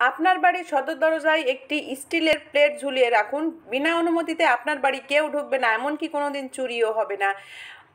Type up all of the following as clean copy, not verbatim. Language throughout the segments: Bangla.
আপনার বাড়ির সদর দরজায় একটি স্টিলের প্লেট ঝুলিয়ে রাখুন। বিনা অনুমতিতে আপনার বাড়ি কেউ ঢুকবে না, এমনকি কোনোদিন চুরিও হবে না।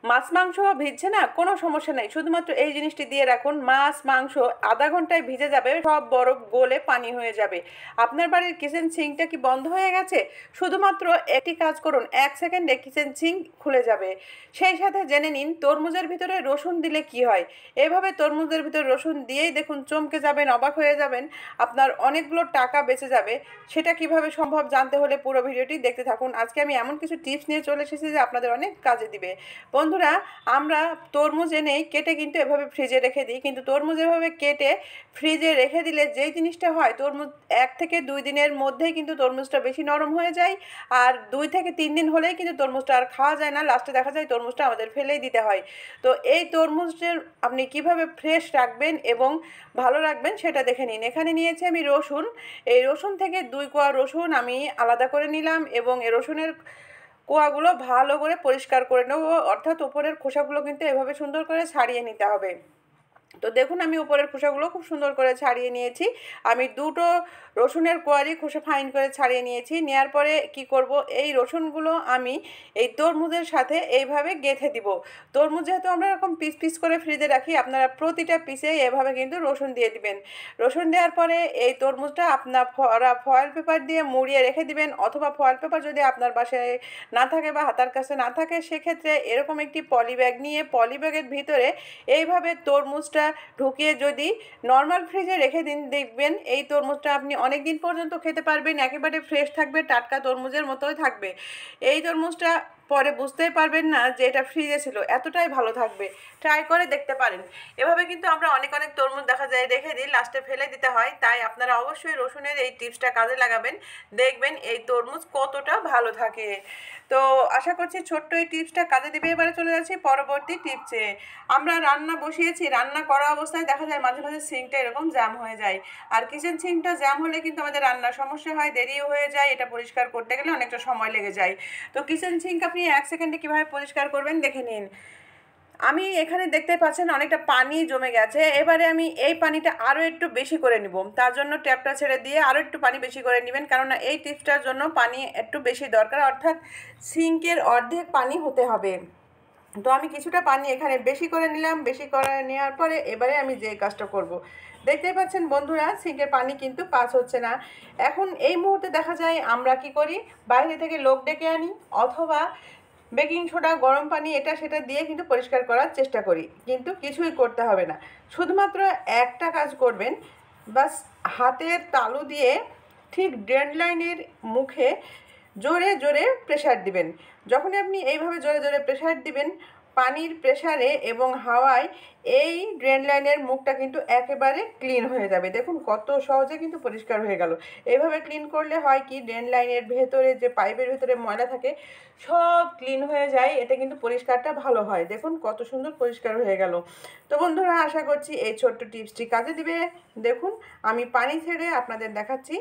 মাছ মাংস ভিজছে না, কোনো সমস্যা নেই, শুধুমাত্র এই জিনিসটি দিয়ে রাখুন। মাছ মাংস আধা ঘন্টায় ভিজে যাবে, সব বরফ গলে পানি হয়ে যাবে। আপনার বাড়ির কিচেন সিঙ্কটা কি বন্ধ হয়ে গেছে? শুধুমাত্র একটি কাজ করুন, 1 সেকেন্ডে কিচেন সিঙ্ক খুলে যাবে। সেই সাথে জেনে নিন তরমুজের ভিতরে রসুন দিলে কি হয়। এভাবে তরমুজের ভিতরে রসুন দিয়েই দেখুন, চমকে যাবেন, অবাক হয়ে যাবেন, আপনার অনেকগুলো টাকা বেঁচে যাবে। সেটা কিভাবে সম্ভব জানতে হলে পুরো ভিডিওটি দেখতে থাকুন। আজকে আমি এমন কিছু টিপস নিয়ে চলে এসেছি যে আপনাদের অনেক কাজে দিবে। বন্ধুরা, আমরা তরমুজ এনেই কেটে কিন্তু এভাবে ফ্রিজে রেখে দিই, কিন্তু তরমুজ এভাবে কেটে ফ্রিজে রেখে দিলে যেই জিনিসটা হয়, তরমুজ 1 থেকে 2 দিনের মধ্যেই কিন্তু তরমুজটা বেশি নরম হয়ে যায়। আর 2 থেকে 3 দিন হলেই কিন্তু তরমুজটা আর খাওয়া যায় না, লাস্টে দেখা যায় তরমুজটা আমাদের ফেলেই দিতে হয়। তো এই তরমুজের আপনি কিভাবে ফ্রেশ রাখবেন এবং ভালো রাখবেন সেটা দেখে নিন। এখানে নিয়েছি আমি রসুন। এই রসুন থেকে 2 কোয়া রসুন আমি আলাদা করে নিলাম এবং এই রসুনের কোয়াগুলো ভালো করে পরিষ্কার করে নেব, অর্থাৎ উপরের খোসাগুলো কিন্তু এভাবে সুন্দর করে ছাড়িয়ে নিতে হবে। তো দেখুন, আমি উপরের খোসাগুলো খুব সুন্দর করে ছাড়িয়ে নিয়েছি। আমি দুটো রসুনের কোয়ারই খোসা ফাইন করে ছাড়িয়ে নিয়েছি। নেওয়ার পরে কি করব, এই রসুনগুলো আমি এই তরমুজের সাথে এইভাবে গেঁথে দিব। তরমুজ যেহেতু আমরা এরকম পিস পিস করে ফ্রিজে রাখি, আপনারা প্রতিটা পিসে এভাবে কিন্তু রসুন দিয়ে দিবেন। রসুন দেওয়ার পরে এই তরমুজটা আপনার ফয়েল পেপার দিয়ে মুড়িয়ে রেখে দিবেন, অথবা ফয়েল পেপার যদি আপনার বাসায় না থাকে বা হাতার কাছে না থাকে, সেক্ষেত্রে এরকম একটি পলি ব্যাগ নিয়ে পলি ব্যাগের ভিতরে এইভাবে তরমুজটা ঢুকিয়ে যদি নর্মাল ফ্রিজে রেখে দিন, দেখবেন এই তরমুজটা আপনি অনেক দিন পর্যন্ত খেতে পারবেন, একেবারে ফ্রেশ থাকবে, টাটকা তরমুজের মতোই থাকবে। এই তরমুজটা পরে বুঝতেই পারবেন না যে এটা ফ্রিজে ছিল, এতটাই ভালো থাকবে। ট্রাই করে দেখতে পারেন। এভাবে কিন্তু আমরা অনেক অনেক তরমুজ দেখা যায় রেখে দিই, লাস্টে ফেলে দিতে হয়। তাই আপনারা অবশ্যই রসুনের এই টিপসটা কাজে লাগাবেন, দেখবেন এই তরমুজ কতটা ভালো থাকে। তো আশা করছি ছোট্ট এই টিপসটা কাজে দিবে। এবারে চলে যাচ্ছি পরবর্তী টিপসে। আমরা রান্না বসিয়েছি, রান্না করা অবস্থায় দেখা যায় মাঝে মাঝে সিঙ্কটা এরকম জ্যাম হয়ে যায়। আর কিচেন সিঙ্কটা জ্যাম হলে কিন্তু আমাদের রান্নার সমস্যা হয়, দেরিও হয়ে যায়, এটা পরিষ্কার করতে গেলে অনেকটা সময় লেগে যায়। তো কিচেন সিঙ্ক আপনি 1 সেকেন্ডে কীভাবে পরিষ্কার করবেন দেখে নিন। আমি এখানে দেখতে পাচ্ছেন অনেকটা পানি জমে গেছে। এবারে আমি এই পানিটা আরও একটু বেশি করে নিব। তার জন্য ট্যাপটা ছেড়ে দিয়ে আরও একটু পানি বেশি করে নেবেন, কেননা এই টিপসটার জন্য পানি একটু বেশি দরকার, অর্থাৎ সিঙ্কের অর্ধেক পানি হতে হবে। তো আমি কিছুটা পানি এখানে বেশি করে নিলাম। বেশি করে নেওয়ার পরে এবারে আমি যে কাজটা করব, দেখতেই পাচ্ছেন বন্ধুরা, সিঙ্কের পানি কিন্তু পাস হচ্ছে না। এখন এই মুহূর্তে দেখা যায় আমরা কি করি, বাইরে থেকে লোক ডেকে আনি, অথবা বেকিং সোডা, গরম পানি, এটা সেটা দিয়ে কিন্তু পরিষ্কার করার চেষ্টা করি, কিন্তু কিছুই করতে হবে না। শুধুমাত্র একটা কাজ করবেন, বাস হাতের তালু দিয়ে ঠিক ড্রেন লাইনের মুখে জোরে জোরে প্রেসার দিবেন। যখনই আপনি এইভাবে জোরে জোরে প্রেসার দিবেন, পানির প্রেসারে এবং হাওয়ায় এই ড্রেন লাইনের মুখটা কিন্তু একেবারে ক্লিন হয়ে যাবে। দেখুন কত সহজে কিন্তু পরিষ্কার হয়ে গেল। এইভাবে ক্লিন করলে হয় কি, ড্রেন লাইনের ভেতরে যে পাইপের ভেতরে ময়লা থাকে সব ক্লিন হয়ে যায়, এতে কিন্তু পরিষ্কারটা ভালো হয়। দেখুন কত সুন্দর পরিষ্কার হয়ে গেল। তো বন্ধুরা, আশা করছি এই ছোট্ট টিপসটি কাজে দিবে। দেখুন আমি পানি ছেড়ে আপনাদের দেখাচ্ছি,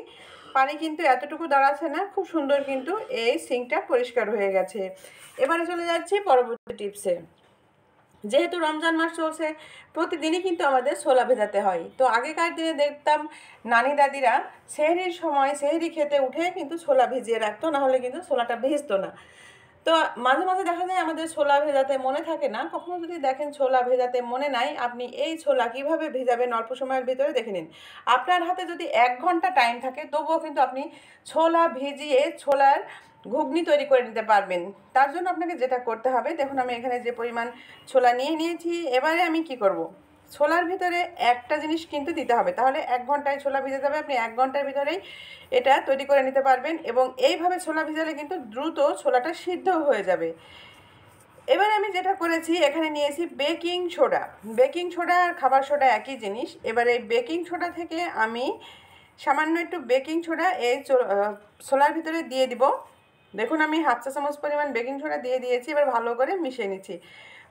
পানি কিন্তু এতটুকু দাঁড়াচ্ছে না, খুব সুন্দর কিন্তু এই সিঙ্কটা পরিষ্কার হয়ে গেছে। এবারে চলে যাচ্ছি পরবর্তী টিপসে। যেহেতু রমজান মাস চলছে, প্রতিদিনই কিন্তু আমাদের ছোলা ভেজাতে হয়। তো আগেকার দিনে দেখতাম নানি দাদিরা সেহরির সময় সেহরি খেতে উঠে কিন্তু ছোলা ভিজিয়ে রাখতো, নাহলে কিন্তু ছোলাটা ভিজতো না। তো মাঝে মাঝে দেখা যায় আমাদের ছোলা ভেজাতে মনে থাকে না। কখনো যদি দেখেন ছোলা ভেজাতে মনে নাই, আপনি এই ছোলা কিভাবে ভেজাবেন অল্প সময়ের ভিতরে দেখে নিন। আপনার হাতে যদি 1 ঘন্টা টাইম থাকে, তবুও কিন্তু আপনি ছোলা ভিজিয়ে ছোলার ঘুগনি তৈরি করে নিতে পারবেন। তার জন্য আপনাকে যেটা করতে হবে, দেখুন আমি এখানে যে পরিমাণ ছোলা নিয়ে নিয়েছি, এবারে আমি কি করব, ছোলার ভিতরে একটা জিনিস কিন্তু দিতে হবে, তাহলে 1 ঘন্টায় ছোলা ভিজে যাবে। আপনি 1 ঘন্টার ভিতরেই এটা তৈরি করে নিতে পারবেন, এবং এইভাবে ছোলা ভিজালে কিন্তু দ্রুত ছোলাটা সিদ্ধ হয়ে যাবে। এবার আমি যেটা করেছি, এখানে নিয়েছি বেকিং সোডা। বেকিং সোডা আর খাবার সোডা একই জিনিস। এবারে বেকিং সোডা থেকে আমি সামান্য একটু বেকিং সোডা এই ছোলার ভিতরে দিয়ে দিব। দেখুন আমি 1/2 চা চামচ পরিমাণ বেকিং সোডা দিয়ে দিয়েছি। এবার ভালো করে মিশিয়ে নিচ্ছি।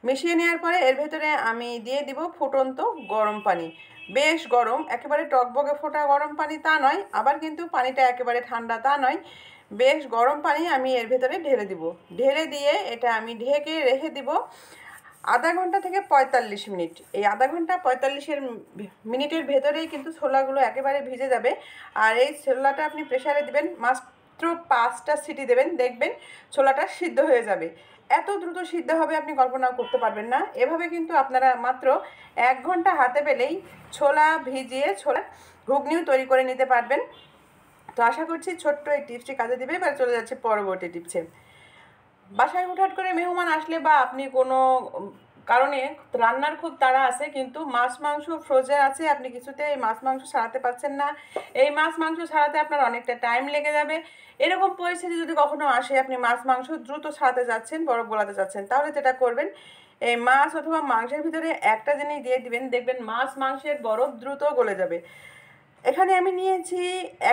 মিশিয়ে নেওয়ার পরে এর ভেতরে আমি দিয়ে দিব ফুটন্ত গরম পানি। বেশ গরম, একেবারে টকবকে ফোটা গরম পানি তা নয়, আবার কিন্তু পানিটা একেবারে ঠান্ডা তা নয়, বেশ গরম পানি আমি এর ভেতরে ঢেলে দিব। ঢেলে দিয়ে এটা আমি ঢেকে রেখে দিব আধা ঘন্টা থেকে ৪৫ মিনিট। এই আধা ঘন্টা ৪৫ মিনিটের ভেতরেই কিন্তু ছোলাগুলো একেবারে ভিজে যাবে। আর এই ছোলাটা আপনি প্রেসারে দেবেন, মাত্র ৫টা সিটি দেবেন, দেখবেন ছোলাটা সিদ্ধ হয়ে যাবে। এত দ্রুত সিদ্ধ হবে আপনি কল্পনাও করতে পারবেন না। এভাবে কিন্তু আপনারা মাত্র ১ ঘন্টা হাতে পেলেই ছোলা ভিজিয়ে ছোলা ঘুগনিও তৈরি করে নিতে পারবেন। তো আশা করছি ছোট্ট এই টিপসটি কাজে দেবে। এবার চলে যাচ্ছে পরবর্তী টিপসে। বাসায় হুটহাট করে মেহমান আসলে বা আপনি কোনো কারণে রান্নার খুব তাড়া আছে, কিন্তু মাছ মাংস ফ্রোজেন আছে, আপনি কিছুতে এই মাছ মাংস ছাড়াতে পারছেন না, এই মাছ মাংস ছাড়াতে আপনার অনেকটা টাইম লেগে যাবে, এরকম পরিস্থিতি যদি কখনো আসে, আপনি মাছ মাংস দ্রুত ছাড়াতে যাচ্ছেন, বরফ গলাতে যাচ্ছেন, তাহলে যেটা করবেন, এই মাছ অথবা মাংসের ভিতরে একটা জিনিস দিয়ে দিবেন, দেখবেন মাছ মাংসের বরফ দ্রুত গলে যাবে। এখানে আমি নিয়েছি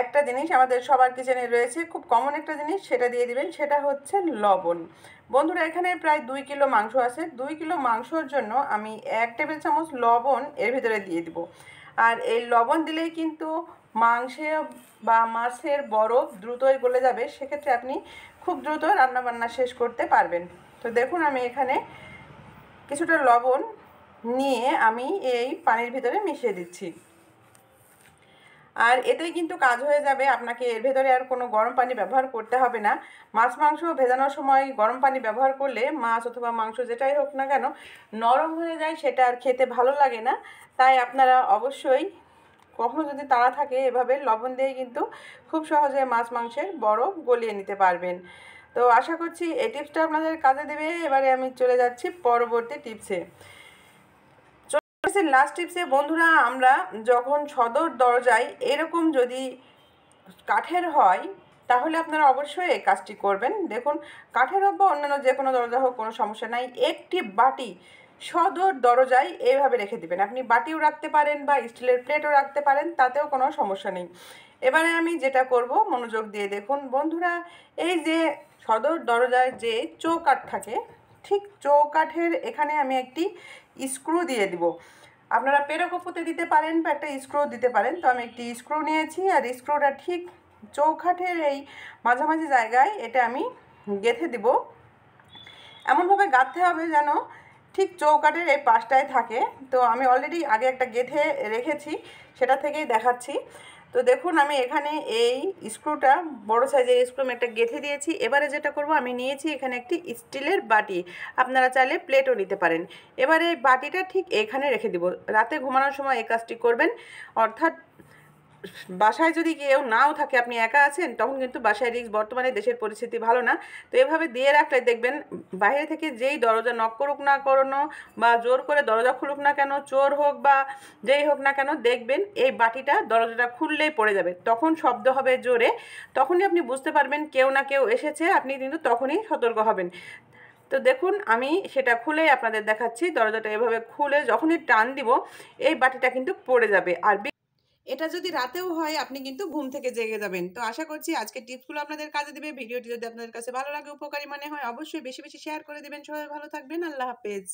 একটা জিনিস, আমাদের সবার কিচেনে রয়েছে, খুব কমন একটা জিনিস, সেটা দিয়ে দিবেন, সেটা হচ্ছে লবণ। বন্ধুরা, এখানে প্রায় 2 কিলো মাংস আছে। 2 কিলো মাংসর জন্য আমি 1 টেবিল চামচ লবণ এর ভিতরে দিয়ে দিব। আর এই লবণ দিলেই কিন্তু মাংসে বা মাছের বরফ দ্রুতই গলে যাবে, সেক্ষেত্রে আপনি খুব দ্রুত রান্নাবান্না শেষ করতে পারবেন। তো দেখুন, আমি এখানে কিছুটা লবণ নিয়ে আমি এই পানির ভিতরে মিশিয়ে দিচ্ছি। আর এতেই কিন্তু কাজ হয়ে যাবে, আপনাকে এর ভেতরে আর কোনো গরম পানি ব্যবহার করতে হবে না। মাছ মাংস ভেজানোর সময় গরম পানি ব্যবহার করলে মাছ অথবা মাংস যেটাই হোক না কেন নরম হয়ে যায়, সেটা আর খেতে ভালো লাগে না। তাই আপনারা অবশ্যই কখনো যদি তাড়া থাকে, এভাবে লবণ দিয়ে কিন্তু খুব সহজে মাছ মাংসের বরফ গলিয়ে নিতে পারবেন। তো আশা করছি এই টিপসটা আপনাদের কাজে দেবে। এবারে আমি চলে যাচ্ছি পরবর্তী টিপসে। লাস্ট টিপসে বন্ধুরা, আমরা যখন সদর দরজায় এরকম যদি কাঠের হয়, তাহলে আপনারা অবশ্যই এই কাজটি করবেন। দেখুন, কাঠের হোক বা অন্যান্য যে কোনো দরজা হোক, কোনো সমস্যা নাই, একটি বাটি সদর দরজায় এইভাবে রেখে দিবেন। আপনি বাটিও রাখতে পারেন বা স্টিলের প্লেটও রাখতে পারেন, তাতেও কোনো সমস্যা নেই। এবারে আমি যেটা করব, মনোযোগ দিয়ে দেখুন বন্ধুরা, এই যে সদর দরজায় যে চৌকাঠ থাকে, ঠিক চৌকাঠের এখানে আমি একটি স্ক্রু দিয়ে দিব। আপনারা পেরকপুতে দিতে পারেন বা একটা স্ক্রু দিতে পারেন। তো আমি একটি স্ক্রু নিয়েছি, আর স্ক্রুটা ঠিক চৌকাঠের এই মাঝামাঝি জায়গায় এটা আমি গেঁথে দিব। এমনভাবে গাঁথতে হবে যেন ঠিক চৌকাঠের এই পাশটায় থাকে। তো আমি অলরেডি আগে একটা গেঁথে রেখেছি, সেটা থেকেই দেখাচ্ছি। তো দেখুন, আমি এখানে এই স্ক্রুটা বড় সাইজের স্ক্রু আমি একটা গেঁথে দিয়েছি। এবারে যেটা করব, আমি নিয়েছি এখানে একটি স্টিলের বাটি, আপনারা চাইলে প্লেটও নিতে পারেন। এবারে এই বাটিটা ঠিক এখানে রেখে দিব। রাতে ঘুমানোর সময় এই কাজটি করবেন। অর্থাৎ বাসায় যদি কেউ নাও থাকে, আপনি একা আছেন, তখন কিন্তু বাসায় রিস্ক, বর্তমানে দেশের পরিস্থিতি ভালো না। তো এভাবে দিয়ে রাখলে দেখবেন বাইরে থেকে যেই দরজা নক করুক না করানো বা জোর করে দরজা খুলুক না কেন, চোর হোক বা যেই হোক না কেন, দেখবেন এই বাটিটা দরজাটা খুললেই পড়ে যাবে। তখন শব্দ হবে জোরে, তখনই আপনি বুঝতে পারবেন কেউ না কেউ এসেছে, আপনি কিন্তু তখনই সতর্ক হবেন। তো দেখুন, আমি সেটা খুলেই আপনাদের দেখাচ্ছি। দরজাটা এভাবে খুলে যখনই টান দিব, এই বাটিটা কিন্তু পড়ে যাবে। আর এটা যদি রাতেও হয়, আপনি কিন্তু ঘুম থেকে জেগে যাবেন। তো আশা করছি আজকের টিপসগুলো আপনাদের কাজে দেবে। ভিডিওটি যদি আপনাদের কাছে ভালো লাগে, উপকারী মনে হয়, অবশ্যই বেশি বেশি শেয়ার করে দিবেন। সবাই ভালো থাকবেন। আল্লাহ হাফেজ।